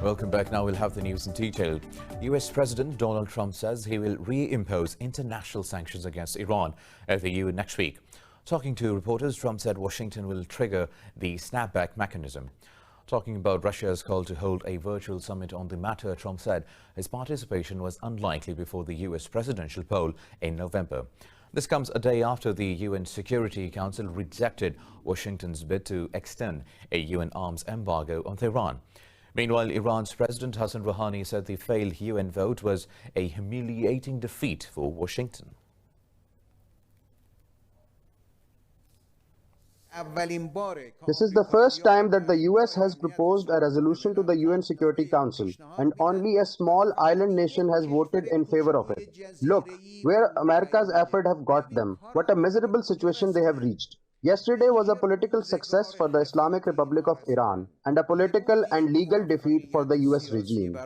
Welcome back. Now we'll have the news in detail. US President Donald Trump says he will reimpose international sanctions against Iran at the UN next week. Talking to reporters, Trump said Washington will trigger the snapback mechanism. Talking about Russia's call to hold a virtual summit on the matter, Trump said his participation was unlikely before the US presidential poll in November. This comes a day after the UN Security Council rejected Washington's bid to extend a UN arms embargo on Tehran. Meanwhile, Iran's President Hassan Rouhani said the failed UN vote was a humiliating defeat for Washington. This is the first time that the US has proposed a resolution to the UN Security Council, and only a small island nation has voted in favor of it. Look, where America's effort have got them, what a miserable situation they have reached. Yesterday was a political success for the Islamic Republic of Iran and a political and legal defeat for the US regime.